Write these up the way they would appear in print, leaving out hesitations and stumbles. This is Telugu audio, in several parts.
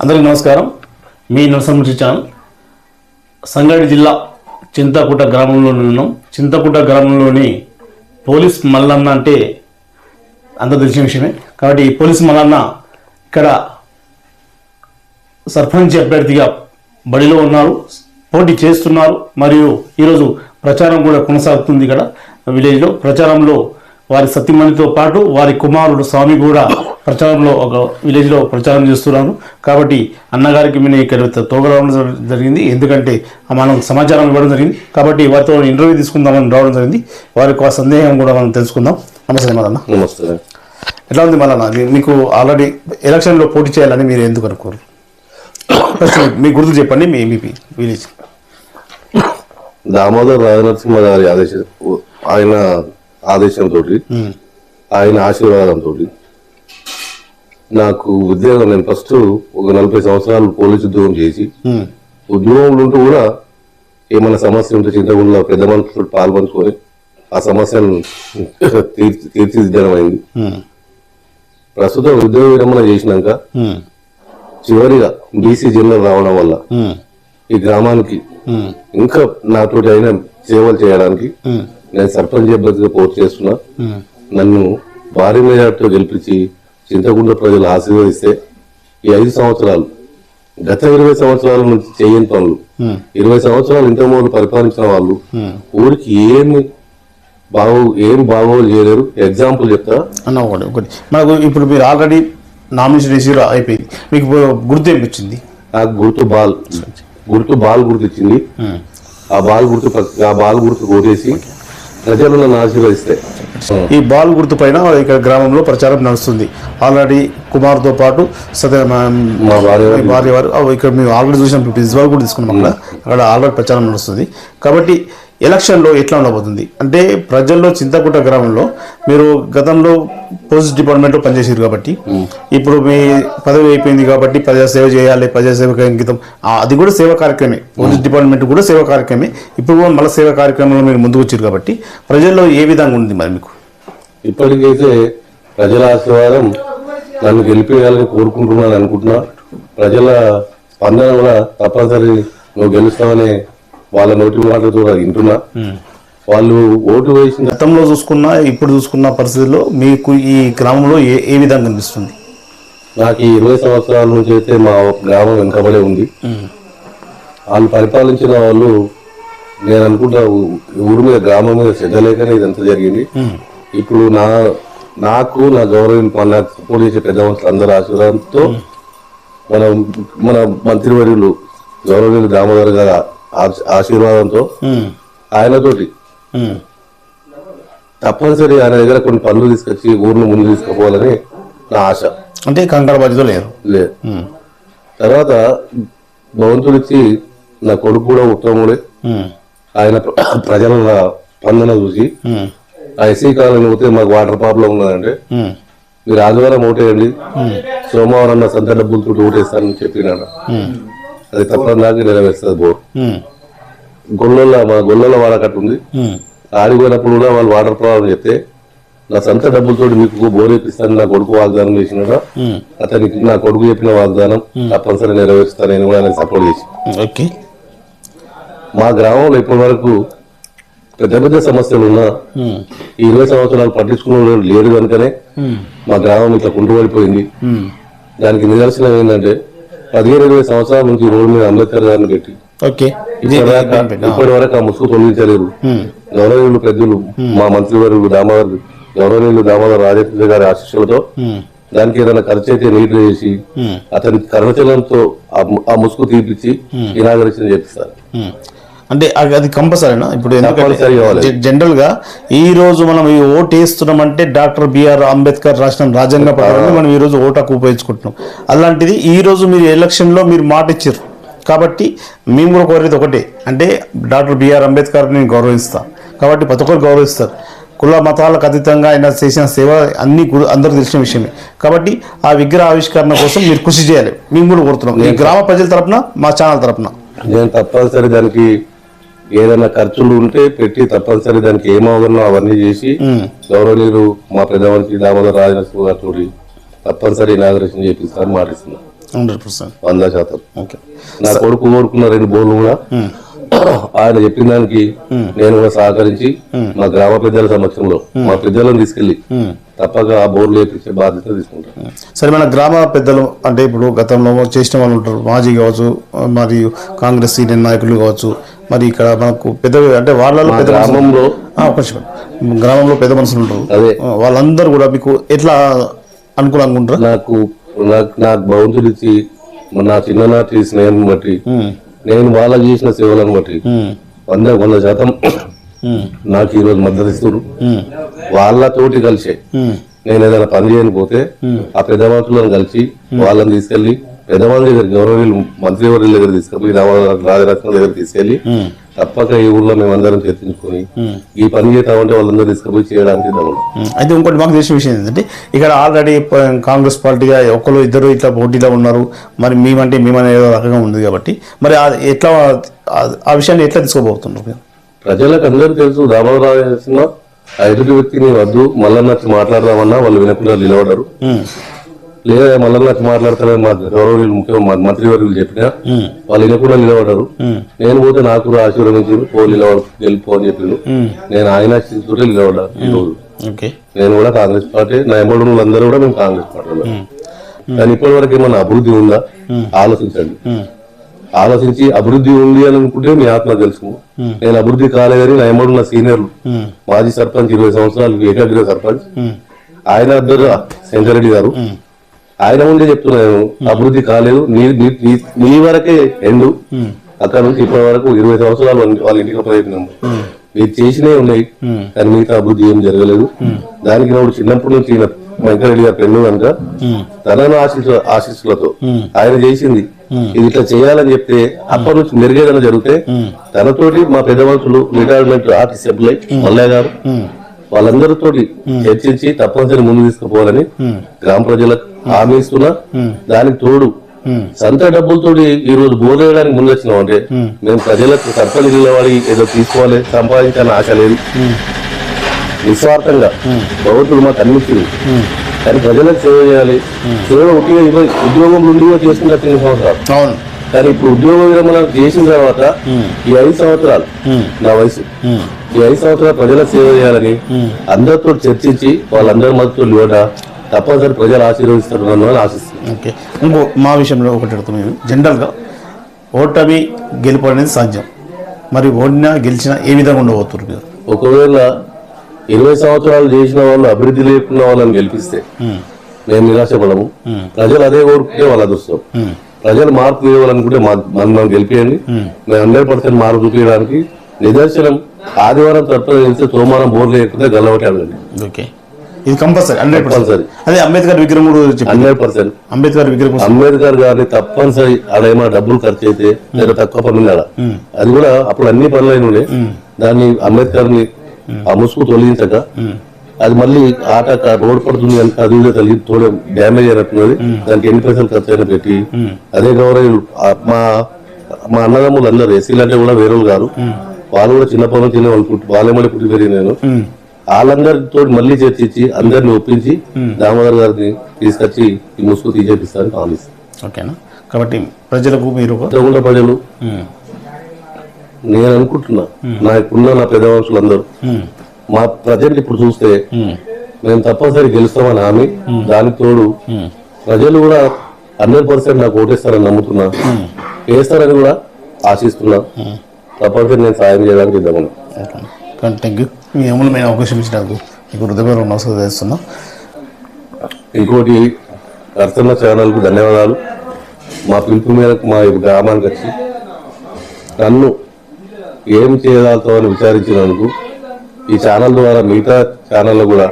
అందరికీ నమస్కారం. మీ నరసింహ ఛానల్. సంగారెడ్డి జిల్లా చింతకుంట గ్రామంలో ఉన్నాం. చింతకుంట గ్రామంలోని పోలీస్ మల్లన్న అంటే అందరూ తెలిసిన విషయమే. కాబట్టి ఈ పోలీస్ మల్లన్న ఇక్కడ సర్పంచ్ అభ్యర్థిగా బడిలో ఉన్నారు, పోటీ చేస్తున్నారు. మరియు ఈరోజు ప్రచారం కూడా కొనసాగుతుంది. ఇక్కడ విలేజ్లో ప్రచారంలో వారి సతీమణితో పాటు వారి కుమారుడు స్వామి కూడా ప్రచారంలో ఒక విలేజ్లో ప్రచారం చేస్తున్నారు. కాబట్టి అన్నగారికి మేము ఇక్కడ తోగరావడం జరిగింది. ఎందుకంటే మనం సమాచారం ఇవ్వడం జరిగింది. కాబట్టి వారితో ఇంటర్వ్యూ తీసుకుందామని రావడం జరిగింది. వారికి ఆ సందేహం కూడా మనం తెలుసుకుందాం. నమస్తే మల్లన్న. నమస్తే. ఎట్లా ఉంది మల్లన్న? మీకు ఆల్రెడీ ఎలక్షన్లో పోటీ చేయాలని మీరు ఎందుకు అనుకోరు? మీ గుర్తు చెప్పండి. మీ విలేజ్ దామోదర్ రాజనరసింహ గారి ఆయన ఆదేశంతో, ఆయన ఆశీర్వాదంతో నాకు ఉద్యోగం, నేను ఫస్ట్ ఒక 40 సంవత్సరాలు పోలీసు ఉద్యోగం చేసి, ఉద్యోగంలో ఉంటూ కూడా ఏమైనా సమస్య ఉంటే చింతకుండా పెద్ద మనుషులు పాల్పంచుకొని ఆ సమస్యను తీర్చిదిద్దడం అయింది. ప్రస్తుతం ఉద్యోగ విరమణ చేసినాక చివరిగా బీసీ జిల్లా రావడం వల్ల ఈ గ్రామానికి ఇంకా నాతోటి అయినా సేవలు చేయడానికి నేను సర్పంచ్ అభ్యర్థిగా పోటీ చేస్తున్నా. నన్ను భారీ మెజార్టీతో గెలిపించి చింతకుంట ప్రజలు ఆశీర్వదిస్తే ఈ 5 సంవత్సరాలు, గత 20 సంవత్సరాల నుంచి చేయని పనులు, 20 సంవత్సరాలు ఇంతకుముందు పరిపాలించిన వాళ్ళు ఊరికి ఏం బాగోలు చేయలేరు. ఎగ్జాంపుల్ చెప్తా అన్న. ఒకటి మనకు ఇప్పుడు మీరు ఆల్రెడీ నామినేషన్ రిసీవ్ అయిపోయింది. మీకు గుర్తు ఏమిచ్చింది? నాకు బాల్ గుర్తు ఇచ్చింది. ఆ బాల్ గుర్తు కోటేసి ప్రజలు నన్ను ఆశీర్వదిస్తే, ఈ బాల్ గుర్తు పైన ఇక్కడ గ్రామంలో ప్రచారం నడుస్తుంది. ఆల్రెడీ కుమార్తో పాటు మా భార్య వారు ఇక్కడ మేము ఆల్రెడీ చూసినాం. విజువల్ కూడా తీసుకున్నాం. అక్కడ ఆల్రెడీ ప్రచారం నడుస్తుంది. కాబట్టి ఎలక్షన్లో ఎట్లా ఉండబోతుంది అంటే, ప్రజల్లో చింతకుంట గ్రామంలో మీరు గతంలో పోలీస్ డిపార్ట్మెంట్లో పనిచేసారు కాబట్టి, ఇప్పుడు మీ పదవి అయిపోయింది కాబట్టి ప్రజాసేవ చేయాలి, ప్రజాసేవకు అంకితం, అది కూడా సేవా కార్యక్రమే. పోలీస్ డిపార్ట్మెంట్ కూడా సేవా కార్యక్రమే. ఇప్పుడు కూడా మళ్ళీ సేవా కార్యక్రమంలో మీరు ముందుకు వచ్చారు కాబట్టి ప్రజల్లో ఏ విధంగా ఉంది మరి మీకు? ఇప్పటికైతే ప్రజల ఆశీర్వాదం నన్ను గెలిపేయాలని కోరుకుంటున్నాను అనుకుంటున్నా. ప్రజల స్పందన కూడా తప్పనిసరి నువ్వు గెలుస్తావనే వాళ్ళ నోటి మాటలతో వింటున్నా. వాళ్ళు ఓటు వేసిన గతంలో చూసుకున్నా ఇప్పుడు చూసుకున్న పరిస్థితుల్లో మీకు ఈ గ్రామంలో ఏ విధంగా అనిపిస్తుంది? నాకు ఈ 20 సంవత్సరాల నుంచి అయితే మా గ్రామం వెనుకబడే ఉంది. వాళ్ళు పరిపాలించిన వాళ్ళు, నేను అనుకుంటా ఊరి మీద గ్రామం మీద శ్రద్ధ లేకనే ఇదంతా జరిగింది. ఇప్పుడు నాకు నా గౌరవం సపోర్ట్ చేసే పెద్ద మనుషులు అందరి ఆశీర్వాదంతో మన మంత్రివర్యులు గౌరవనీయులు దామోదర్ గారి ఆశీర్వాదంతో ఆయనతోటి తప్పనిసరి ఆయన దగ్గర కొన్ని పనులు తీసుకొచ్చి ఊరిని ముందు తీసుకుపోవాలని నా ఆశ. అంటే కంగారు బాధ్యత లేదు. తర్వాత భగవంతుడిచ్చి నా కొడుకు కూడా ఉత్తముడే. ఆయన ప్రజల స్పందన చూసి ఆ ఎస్సీ కాలనీ పోతే మాకు వాటర్ ప్రాబ్లం ఉన్నదంటే, మీరు ఆదివారం ఓటేయండి, సోమవారం నా సొంత డబ్బులతో ఓటేస్తానని చెప్పినాడు. అది తప్పనిసరి నెరవేరుస్తుంది. మా గొల్లల వాడకట్టు ఉంది. ఆడిపోయినప్పుడు కూడా వాళ్ళు వాటర్ ప్రాబ్లం చెప్తే, నా సొంత డబ్బులతో మీకు బోర్ వేపిస్తాను నా కొడుకు వాగ్దానం చేసినాడు. అతనికి నా కొడుకు చెప్పిన వాగ్దానం తప్పనిసరి నెరవేరుస్తాను. నేను కూడా ఆయనకు సపోర్ట్ చేసి, మా గ్రామంలో ఇప్పటి వరకు పెద్ద సమస్యలు ఉన్నా ఈ 20 సంవత్సరాలు పట్టించుకున్న లేదు కనుకనే మా గ్రామం ఇట్లా కుంటుపడిపోయింది. దానికి నిదర్శనం ఏంటంటే, 15-20 సంవత్సరాల నుంచి రోడ్డు మీద అంబేద్కర్ గారిని పెట్టి ఇప్పటి వరకు ఆ ముసుగు తొలగించలేరు. గౌరవనీయులు పెద్దలు మా మంత్రివర్యులు గౌరవనీయులు దామోదర్ రాజేంద్ర గారి ఆశీస్సులతో దానికి ఏదైనా ఖర్చు అయితే నీట్ చేసి అతని కర్ణచలంతో ఆ ముసుగు తీపిచ్చి ఇనాగరేషన్ చేపిస్తారు. అంటే అది కంపల్సరీనా? ఇప్పుడు జనరల్ గా ఈ రోజు మనం ఈ ఓటు వేస్తున్నామంటే డాక్టర్ బిఆర్ అంబేద్కర్ రాసిన రాజ్యాంగ ప్రకారం మనం ఈ రోజు ఓటాకు ఉపయోగించుకుంటున్నాం. అలాంటిది ఈ రోజు మీరు ఎలక్షన్ లో మీరు మాట ఇచ్చారు కాబట్టి మేము కూడా కోరేది ఒకటే, అంటే డాక్టర్ బిఆర్ అంబేద్కర్ నేను గౌరవిస్తా కాబట్టి ప్రతి ఒక్కరు గౌరవిస్తారు. కుల మతాలకు అతీతంగా ఆయన చేసిన సేవ అన్ని అందరూ తెలిసిన విషయమే. కాబట్టి ఆ విగ్రహ ఆవిష్కరణ కోసం మీరు కృషి చేయాలి. మేము కూడా కోరుతున్నాం ఈ గ్రామ ప్రజల తరపున, మా ఛానల్ తరపున. నేను తప్పనిసరి దానికి ఏదైనా ఖర్చులు ఉంటే పెట్టి తప్పనిసరి దానికి ఏమవుతున్నా అవన్నీ చేసి గౌరవనీయులు మా పెద్దవారికి దామోదర్ రాజనరసింహ గారితో తప్పనిసరి ఇనాగరేషన్ చేపిస్తారని మాటిస్తున్నాను. 100%. 100%. ఓకే. నా కొడుకు కోరుకున్న 2 బోర్లు కూడా ఆయన చెప్పిన దానికి నేను కూడా సహకరించి మా గ్రామ పెద్దల సమక్షంలో మా పెద్దలను తీసుకెళ్లి తప్పక ఆ బోర్లు వేయించే బాధ్యత తీసుకుంటాను. సరే, మన గ్రామ పెద్దలు అంటే ఇప్పుడు గతంలో చేసిన వాళ్ళు ఉంటారు, మాజీ కావచ్చు, మరియు కాంగ్రెస్ సీనియర్ నాయకులు కావచ్చు, మరి ఇక్కడ మనకు పెద్ద అంటే వాళ్ళలో పెద్ద గ్రామంలో గ్రామంలో పెద్ద మనుషులు ఉంటారు. అదే వాళ్ళందరూ కూడా మీకు ఎట్లా అనుకూలంగా ఉంటారు? నాకు భగవంతుడు ఇచ్చి నా చిన్ననాటి స్నేహం బట్టి నేను వాళ్ళకి చేసిన సేవలను బట్టి 100% నాకు ఈరోజు మద్దతు ఇస్తారు. వాళ్ళతోటి కలిసే నేను ఏదైనా పని చేయకపోతే ఆ పెద్ద మనుషులను కలిసి వాళ్ళని తీసుకెళ్లి పెద్దవాళ్ళ దగ్గర గౌరవీయులు మంత్రివర్యుల దగ్గర తీసుకెళ్ళి రాజరత్న దగ్గర తీసుకెళ్లి తప్పక ఈ ఊర్లో మేమందరం చర్చించుకొని ఈ పని చేద్దామంటే వాళ్ళందరూ తీసుకుపోయి చేయడానికి అయితే ఇంకోటి మాకు తెలిసిన విషయం ఏంటంటే ఇక్కడ ఆల్రెడీ కాంగ్రెస్ పార్టీగా ఒకరు ఇద్దరు ఇట్లా పోటీలో ఉన్నారు, మరి మేమనే ఏదో రకంగా ఉంది కాబట్టి మరి ఎట్లా ఆ విషయాన్ని ఎట్లా తీసుకోబోతున్నారు? ప్రజలకు అందరూ తెలుసు, రామారావు చేసిన ఆ ఎదుటి వ్యక్తిని వద్దు మల్లన్న మాట్లాడదామన్నా వాళ్ళు వినకుండా నిలబడరు. లేదా మల్లన్న మాట్లాడతారని మా గౌరవీయులు ముఖ్యమంత్రి మంత్రివర్యులు చెప్పినా వాళ్ళు వినకుండా నిలబడరు. నేను పోతే నాకు కూడా ఆశీర్వదించారు, గెలుపు అని చెప్పిండు. నేను ఆయన తోటే నిలబడ్డాను ఈ రోజు. నేను కూడా కాంగ్రెస్ పార్టీ, నా ఎంబడి అందరూ కూడా మేము కాంగ్రెస్ పార్టీలో. కానీ ఇప్పటి వరకు ఏమన్నా అభివృద్ధి ఉందా ఆలోచించండి. ఆలోచించి అభివృద్ధి ఉంది అని అనుకుంటే మీ ఆత్మ తెలుసు. నేను అభివృద్ధి కాలేదని నా ఎంబడున్న సీనియర్లు, మాజీ సర్పంచ్ 20 సంవత్సరాలు ఏకాగ్ర సర్పంచ్ ఆయన అద్దరు శంకరెడ్డి గారు, ఆయన ముందే చెప్తున్నాను అభివృద్ధి కాలేదు, నీ వరకే ఎండు, అక్కడ నుంచి ఇప్పటి వరకు 20 సంవత్సరాలు వాళ్ళ ఇంటికి ప్రయత్నం మీరు చేసినవి ఉన్నాయి, కానీ మిగతా అభివృద్ధి ఏం జరగలేదు. దానికి నాకు చిన్నప్పటి నుంచి వెంకరెడ్డి గారు పెన్ను కనుక తనను ఆశీస్సులతో ఆయన చేసింది ఇది ఇట్లా చేయాలని చెప్తే అప్పటి నుంచి మెరుగేదన జరిగితే తనతోటి మా పెద్ద మనుషులు రిటైర్మెంట్ ఆర్టీసీ సభ్యులై మల్లయ్య గారు వాళ్ళందరితో చర్చించి తప్పనిసరి ముందు తీసుకుపోవాలని గ్రామ ప్రజలకు హామీ ఇస్తున్నా. దానికి తోడు సొంత డబ్బులతో ఈ రోజు బోర్ వేయడానికి ముందు వచ్చినాం అంటే మేము ప్రజలకు సర్పంచ్ నిలబడి ఏదో తీసుకోవాలి సంపాదించాలని ఆశ లేదు. నిస్వార్థంగా భగవంతుడు మాకు అన్నించింది, కానీ ప్రజలకు సేవ చేయాలి. సేవ ఉద్యోగం నుండి చేసుకున్న 3 సంవత్సరాలు, కానీ ఇప్పుడు ఉద్యోగ విరమణ చేసిన తర్వాత ఈ 5 సంవత్సరాలు నా వయసు, ఈ 5 సంవత్సరాలు ప్రజలకు సేవ చేయాలని అందరితో చర్చించి వాళ్ళందరి మద్దతు ఇవ్వడా తప్పనిసరి ప్రజలు ఆశీర్వదిస్తారు అని ఆశిస్తున్నాను. ఓకే. ఇంకో మా విషయంలో ఒకటి అడుగుతున్నాను, జనరల్గా ఓటమి గెలుపు అనేది సాధ్యం, మరి ఓడినా గెలిచినా ఏ విధంగా ఉండబోతున్నారు? ఒకవేళ 20 సంవత్సరాలు చేసిన వాళ్ళు అభివృద్ధి లేకున్న వాళ్ళని గెలిపిస్తే మేము నిరాశపడము. ప్రజలు అదే కోరుకుంటే వాళ్ళ అదృష్టం. ప్రజలు మార్పు ఇవ్వాలనుకుంటే మనం గెలిపియండి. మేము 100% మార్పు చూపించడానికి నిదర్శనం ఆదివారం తరపున తెలిస్తే సోమవారం బోర్లు లేకపోతే గల్లవటి అడగండి. ఓకే, ఇది కంపల్సరీ 100%. అదే అంబేద్కర్ విగ్రహం కూడా 100%. అంబేద్కర్ గారిని తప్పనిసరి ఆడేమో డబ్బులు ఖర్చు అయితే లేదా తక్కువ పనులు అది కూడా అప్పుడు అన్ని పనులు అయిన దాన్ని అంబేద్కర్ ని ఆ ముసుగు తొలగించక అది మళ్ళీ ఆట రోడ్ పడుతుంది కనుక అది కూడా తొలగి తోడే డ్యామేజ్ అయినట్టున్నది. దానికి 8 పైసలు ఖర్చు అయినా పెట్టి అదే గౌరవ మా అన్నదమ్ములు అందరూ ఎస్సీలు అంటే కూడా వేరే గారు వాళ్ళు కూడా చిన్న పనులు తినే వాళ్ళే మళ్ళీ పుట్టి పెరిగి నేను వాళ్ళందరితో మళ్ళీ చర్చించి అందరిని ఒప్పించి దామోదర్ గారిని తీసుకొచ్చి ఈ ముసుగు తీసేపిస్తారని ఆలోచిస్తాను. ఓకేనా? కాబట్టి ప్రజలకు మీరు ప్రజలు నేను అనుకుంటున్నా నాకున్న నా పెద్ద మనుషులు అందరూ మా ప్రజెంట్ ఇప్పుడు చూస్తే మేము తప్పనిసరి గెలుస్తామని హామీ, దానికి తోడు ప్రజలు కూడా 100% నాకు ఓటేస్తారని నమ్ముతున్నా, వేస్తారని కూడా ఆశిస్తున్నా. తప్పనిసరి నేను సాయం చేయడానికి సిద్ధమన్నా. Thank you. మీ అమూల్యమైన అవకాశం ఇచ్చినందుకు మీకు హృదయపూర్వక నమస్కారం చేస్తున్నా. ఇంకోటి అర్చన ఛానల్కు ధన్యవాదాలు. మా పిలుపు మేరకు మా గ్రామానికి వచ్చి నన్ను ఏం చేయగలుగుతావు అని విచారించినందుకు ఈ ఛానల్ ద్వారా మిగతా ఛానల్లో కూడా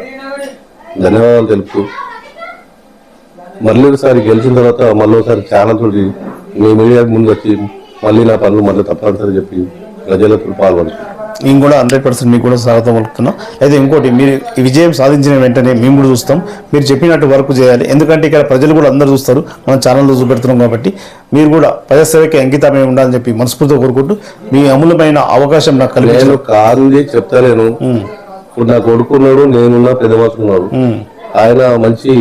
ధన్యవాదాలు తెలుపుతూ మళ్ళీ ఒకసారి గెలిచిన తర్వాత మళ్ళీ ఒకసారి ఛానల్ తోటి మీ మీడియా ముందు వచ్చి మళ్ళీ నా పనులు మళ్ళీ తప్పనిసరి చెప్పి ప్రజలకు పాల్గొంటాను. నేను కూడా 100% మీకు కూడా స్వాగతం పలుకుతున్నా. అయితే ఇంకోటి, మీరు ఈ విజయం సాధించిన వెంటనే మేము కూడా చూస్తాం, మీరు చెప్పినట్టు వర్క్ చేయాలి. ఎందుకంటే ఇక్కడ ప్రజలు కూడా అందరూ చూస్తారు, మనం ఛానల్లో చూపెడుతున్నాం కాబట్టి మీరు కూడా ప్రజాసేవకి అంకితమై ఉండాలని చెప్పి మనస్ఫూర్తిగా కోరుకుంటూ మీ అమూల్యమైన అవకాశం నాకు కలిగించారు. కాదు చెప్తాను, ఇప్పుడు నా కొడుకున్నాడు, నేనున్నా, పెద్ద మనుషులున్నాడు. ఆయన మంచి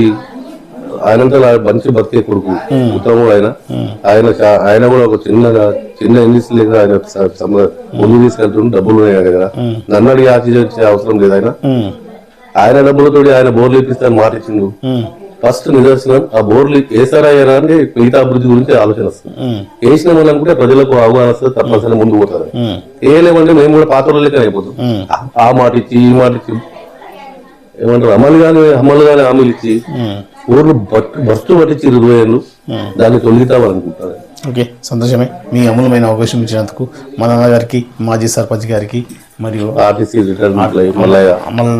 ఆయనంతా మంచి బతికే కొడుకు ఉత్తముడు ఆయన కూడా ఒక చిన్న ఇంగ్లీష్ లేక ఆయన ముందు తీసుకెళ్తుంటే డబ్బులు ఉన్నాయి కదా, నన్ను అడిగి ఆశించే అవసరం లేదు. ఆయన డబ్బులతో ఆయన బోర్లు ఇప్పిస్తాను మాట ఇచ్చిండు. ఫస్ట్ నిదర్శనం ఆ బోర్లు వేసారా అంటే మిగతా అభివృద్ధి గురించి ఆలోచన వస్తుంది. వేసిన వాళ్ళు అనుకుంటే ప్రజలకు అవగాహన వస్తుంది, తప్పనిసరి ముందు పోతారు. వేయలేమంటే మేము కూడా పాత రోజులకే అయిపోతాం. ఆ మాట ఇచ్చి ఈ మాట ఇచ్చి ఏమంటారు అమలు గాని హామీలు ఇచ్చి ఊర్లు బస్సు పట్టించి 20 ఏళ్ళు దాన్ని తొలగితామనుకుంటారు. ఓకే, సంతోషమే. మీ అమూలమైన అవకాశం ఇచ్చినందుకు మల్లన్న గారికి, మాజీ సర్పంచ్ గారికి మరియు ఆర్టీసీ రిటైర్డ్ మల్లయ్య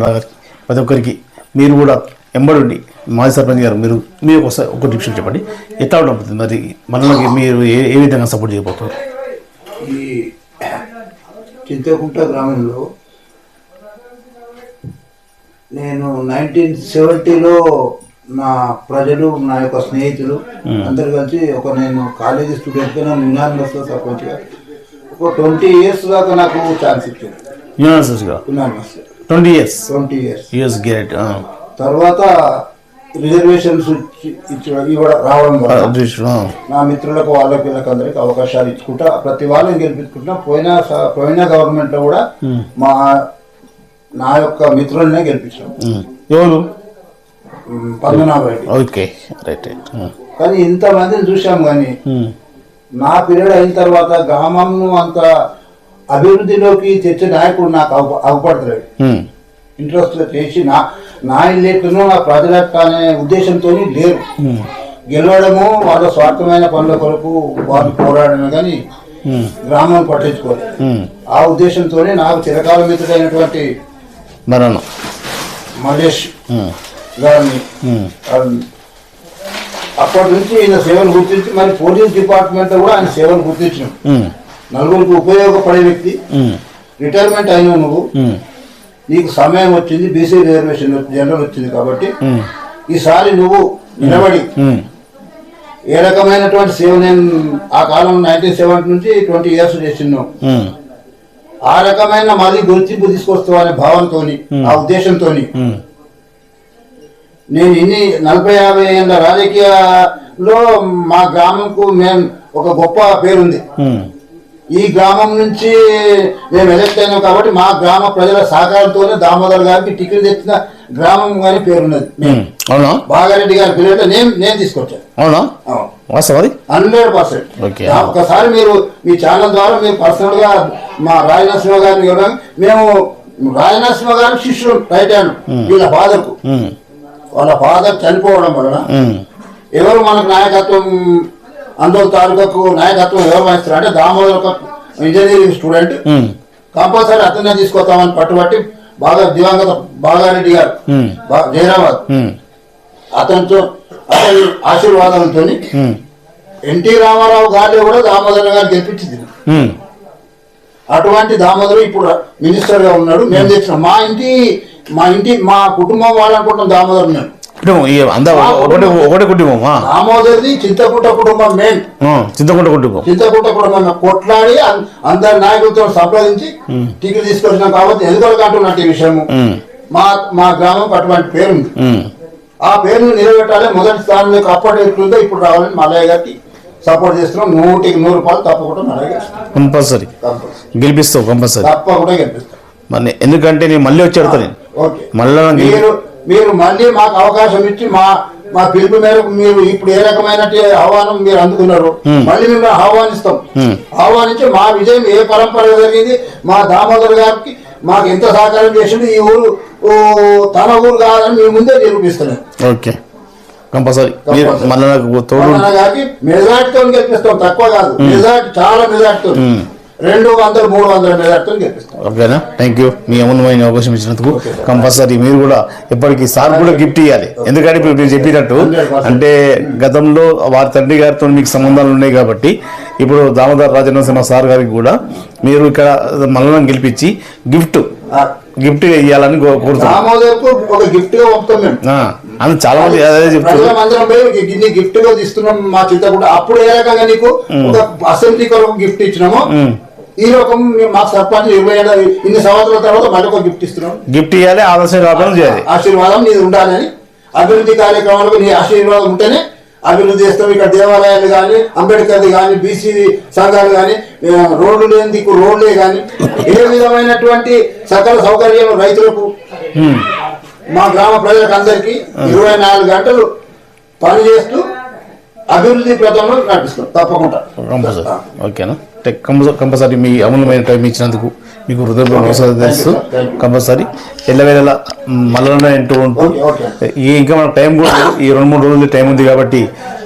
గారికి, ప్రతి ఒక్కరికి మీరు కూడా ఎంబడి మాజీ సర్పంచ్ గారు మీరు ఒక నిమిషం చెప్పండి. ఎట్లా ఉంటుంది మరి మల్లన్నకి మీరు ఏ విధంగా సపోర్ట్ చేయబోతారు? ఈ చింతకుంట గ్రామంలో నేను 1970లో నా ప్రజలు, నా యొక్క స్నేహితులు అందరు కలిసి నేను కాలేజీ స్టూడెంట్గా నన్ను యునానిమస్గా సర్పంచ్గా ఒక 20 years దాకా నాకు ఛాన్స్ ఇచ్చారు. యునానిమస్గా 20 years. గ్రేట్. తర్వాత రిజర్వేషన్స్ రావడం వల్ల నా మిత్రులకు వాళ్ళకి వీళ్ళకి అందరికి అవకాశాలు ఇచ్చుకుంటా ప్రతి వాళ్ళని గెలిపించుకుంటున్నా. పోయిన గవర్నమెంట్ లో కూడా నా యొక్క మిత్రులనే గెలిపించాం. ఎవరు? పద్మనాభ రెడ్డి. Okay, right. కానీ ఇంతమందిని చూసాం, కానీ నా పీరియడ్ అయిన తర్వాత గ్రామంను అంత అభివృద్ధిలోకి తెచ్చే నాయకుడు నాకు అవపడతలేడు. ఇంట్రెస్ట్ చేసి నా ఇల్లేట్లను నా ప్రజలకు అనే ఉద్దేశంతో లేరు. గెలవడము వాళ్ళ స్వార్థమైన పనుల కొరకు వాళ్ళు పోరాడమే కానీ గ్రామం పట్టించుకోలేదు. ఆ ఉద్దేశంతోనే నాకు చిరకాల మిత్రుడైనటువంటి మల్లేష్ గారిని అప్పటి నుంచి ఈయన సేవలు గుర్తించి మరి పోలీస్ డిపార్ట్మెంట్ కూడా ఆయన సేవలు గుర్తించడం. నలుగురికి ఉపయోగపడే వ్యక్తి. రిటైర్మెంట్ అయినా నువ్వు, నీకు సమయం వచ్చింది, బీసీ రిజర్వేషన్ జనరల్ వచ్చింది కాబట్టి ఈసారి నువ్వు నిలబడి ఏ రకమైనటువంటి సేవ నేను ఆ కాలం 1970 నుంచి 20 years చేసినావు, ఆ రకమైన మళ్ళీ గుర్తింపు తీసుకొస్తావు అనే భావంతో, ఆ ఉద్దేశంతో నేను ఇన్ని 40-50 ఏళ్ళ రాజకీయాల్లో మా గ్రామంకు మేము ఒక గొప్ప పేరుంది. ఈ గ్రామం నుంచి మేము ఎలక్ట్ అయినాం కాబట్టి మా గ్రామ ప్రజల సహకారంతోనే దామోదర్ గారికి టికెట్ తెచ్చిన గ్రామం కానీ పేరున్నది. బాగారెడ్డి గారి పిల్లలు నేను తీసుకొచ్చాను. 100%. ఒకసారి మీరు మీ ఛానల్ ద్వారా మీరు పర్సనల్ గా మా రాజనరసింహ గారిని మేము రాజనరసింహ గారి శిష్యులు రైట్ హ్యాండ్. వీళ్ళ ఫాదర్కు వాళ్ళ ఫాదర్ చనిపోవడం వలన ఎవరు మనకు నాయకత్వం అందరూ తాలూకాకు నాయకత్వం ఎవరు వహిస్తారు అంటే దామోదర్ ఇంజనీరింగ్ స్టూడెంట్ కంపల్సరీ అతనే తీసుకొస్తామని పట్టుబట్టి బాగా దివంగత బాగారెడ్డి గారు జైరాబాద్ అతని ఆశీర్వాదంతో ఎన్టీ రామారావు గారిని కూడా దామోదర్ గారు గెలిపించింది. అటువంటి దామోదర్ ఇప్పుడు మినిస్టర్ గా ఉన్నాడు. మేము తెచ్చినాం మా కుటుంబం వాళ్ళనుకుంటున్నాం దామోదర్. మేము దామోదర్ది చింతకుంట కుటుంబం మెయిన్. చింతకుంట కుటుంబం కొట్లాడి అందరి నాయకులతో సంప్రదించి టికెట్ తీసుకొచ్చినాం కాబట్టి ఎదుగుదలకు అంటున్నట్టు ఈ విషయము మా గ్రామం అటువంటి పేరుంది. ఆ పేరును నిలబెట్టాలి. మొదటి స్థానం మీకు అప్పటి ఎట్లుందో ఇప్పుడు రావాలని మల్లయ్య గారికి సపోర్ట్ చేస్తున్నాం. 100% తప్పకుండా మల్లయ్య కంపల్సరీ గెలిపిస్తావు. తప్పకుండా గెలిపిస్తాం. ఎందుకంటే నేను మళ్ళీ వచ్చాడు మీరు మళ్ళీ మాకు అవకాశం ఇచ్చి మా పిలుపు మేరకు మీరు ఇప్పుడు ఏ రకమైన ఆహ్వానం మీరు అందుకున్నారు, మళ్ళీ మేము ఆహ్వానించి మా విజయం ఏ పరంపర జరిగింది, మా దామోదర్ గారికి మాకు ఎంత సహకారం చేసింది, ఈ ఊరు తన ఊరు కాదని మీ ముందే నిరూపిస్తున్నాం. ఓకే, కంపల్సరీ గారికి మెజార్టీతో గెలిపిస్తాం. తక్కువ కాదు, మెజార్టీ చాలా మెజార్టీతో 200-300 మెజార్టీతో గెలిపిస్తాం. ఓకేనా? Thank you. మీ అమూల్యమైన అవకాశం ఇచ్చినందుకు. కంపల్సరీ మీరు కూడా ఎప్పటికీ సార్ కూడా గిఫ్ట్ ఇవ్వాలి. ఎందుకంటే ఇప్పుడు మీరు చెప్పినట్టు అంటే గతంలో వారి తండ్రి గారితో మీకు సంబంధాలు ఉన్నాయి కాబట్టి ఇప్పుడు దామోదర్ రాజనరసింహ సార్ గారికి కూడా మీరు ఇక్కడ మల్లన్నను గెలిపించి గిఫ్ట్ ఇవ్వాలని కోరుతున్నాం. చాలా మంది అదే చెప్తారు. గిఫ్ట్ గా ఇస్తున్నాం మా చింతకుంట. అప్పుడు ఏ రకంగా నీకు అసెంబ్లీ కొరకు గిఫ్ట్ ఇచ్చినామో ఈ రకం మా సర్పంచ్ 20 ఇన్ని సంవత్సరాల తర్వాత మళ్ళీ ఒక గిఫ్ట్ ఇస్తున్నాం. గిఫ్ట్ ఇవ్వాలి, ఆదర్శం చేయాలి, ఆశీర్వాదం నీది ఉండాలని అభివృద్ధి కార్యక్రమాలకు నీ ఆశీర్వాదం ఉంటేనే అభివృద్ధి చేస్తాం. ఇక్కడ దేవాలయాలు కానీ, అంబేద్కర్ది కానీ, బీసీ సంఘాలు కానీ, రోడ్లు లేని దిక్కు రోడ్లే కానీ, ఏ విధమైనటువంటి సకల సౌకర్యాలు రైతులకు, మా గ్రామ ప్రజలకు అందరికీ 24 గంటలు పనిచేస్తూ అభివృద్ధి ప్రదంలో నడిపిస్తాం తప్పకుండా. ఓకేనా? కంపల్సరీ మీ అమూల్యమైన టైం ఇచ్చినందుకు మీకు హృదయంలో నమస్కారం చేస్తూ కంపల్సరీ ఎల్లవేళలా మళ్ళీ ఉంటూ ఇంకా మన టైం కూడా ఈ 2-3 రోజులు టైం ఉంది కాబట్టి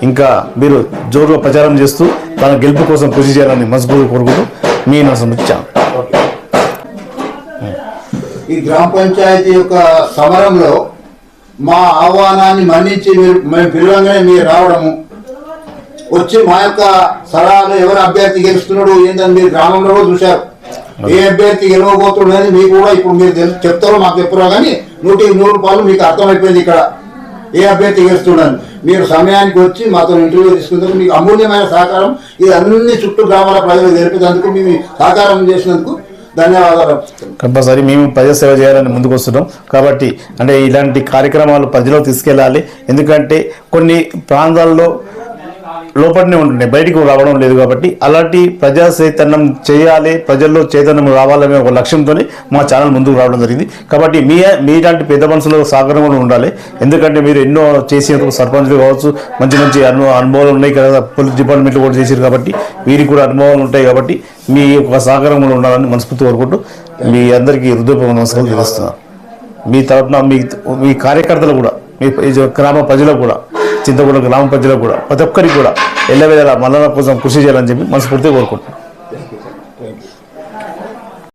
ఇంకా మీరు జోరుగా ప్రచారం చేస్తూ తన గెలుపు కోసం కృషి చేయాలని మనస్ఫూర్తిగా కోరుకుంటూ మీ నమస్కారం. ఈ గ్రామ పంచాయతీ యొక్క సమరంలో మా ఆహ్వానాన్ని మన్నించి మేము పిలవగానే మీరు రావడము, వచ్చి మా యొక్క సలహాలు ఎవరు అభ్యర్థి గెలుస్తున్నాడు ఏంటని మీరు గ్రామంలో కూడా చూశారు. ఏ అభ్యర్థి గెలవబోతున్నాడు అని మీకు కూడా ఇప్పుడు మీరు చెప్తారో మాకు చెప్పరో కానీ 100% మీకు అర్థమైపోయింది ఇక్కడ ఏ అభ్యర్థి గెలుస్తున్నాడు. మీరు సమయానికి వచ్చి మాతో ఇంటర్వ్యూ తీసుకున్నందుకు మీకు అమూల్యమైన సహకారం, ఇది అన్ని చుట్టూ గ్రామాల ప్రజలకు తెలిపేందుకు మేము సహకారం చేసినందుకు ధన్యవాదాలు. కంపల్సరీ మేము ప్రజాసేవ చేయాలని ముందుకు వస్తున్నాం కాబట్టి అంటే ఇలాంటి కార్యక్రమాలు ప్రజలకు తీసుకెళ్ళాలి. ఎందుకంటే కొన్ని ప్రాంతాల్లో లోపలనే ఉంటున్నాయి, బయటికి రావడం లేదు కాబట్టి అలాంటి ప్రజా చైతన్యం చేయాలి, ప్రజల్లో చైతన్యం రావాలనే ఒక లక్ష్యంతో మా ఛానల్ ముందుకు రావడం జరిగింది. కాబట్టి మీలాంటి పెద్ద మనుషుల సహకారం కూడా ఉండాలి. ఎందుకంటే మీరు ఎన్నో చేసేందుకు సర్పంచ్లు కావచ్చు, మంచి మంచి అనుభవాలు ఉన్నాయి కదా, పోలీస్ డిపార్ట్మెంట్లు కూడా చేశారు కాబట్టి వీరికి కూడా అనుభవాలు ఉంటాయి. కాబట్టి మీ యొక్క సహకారం కూడా ఉండాలని మనస్ఫూర్తి కోరుకుంటూ మీ అందరికీ హృదయపూర్వక నమస్కారం తెలుస్తున్నాను. మీ తరఫున మీ కార్యకర్తలు కూడా, మీ గ్రామ ప్రజలకు కూడా, చింతగూడ గ్రామ ప్రజలకు కూడా, ప్రతి ఒక్కరికి కూడా ఎల్లవేళలా మల్లన్న కోసం కృషి చేయాలని చెప్పి మనస్ఫూర్తిగా కోరుకుంటున్నాను.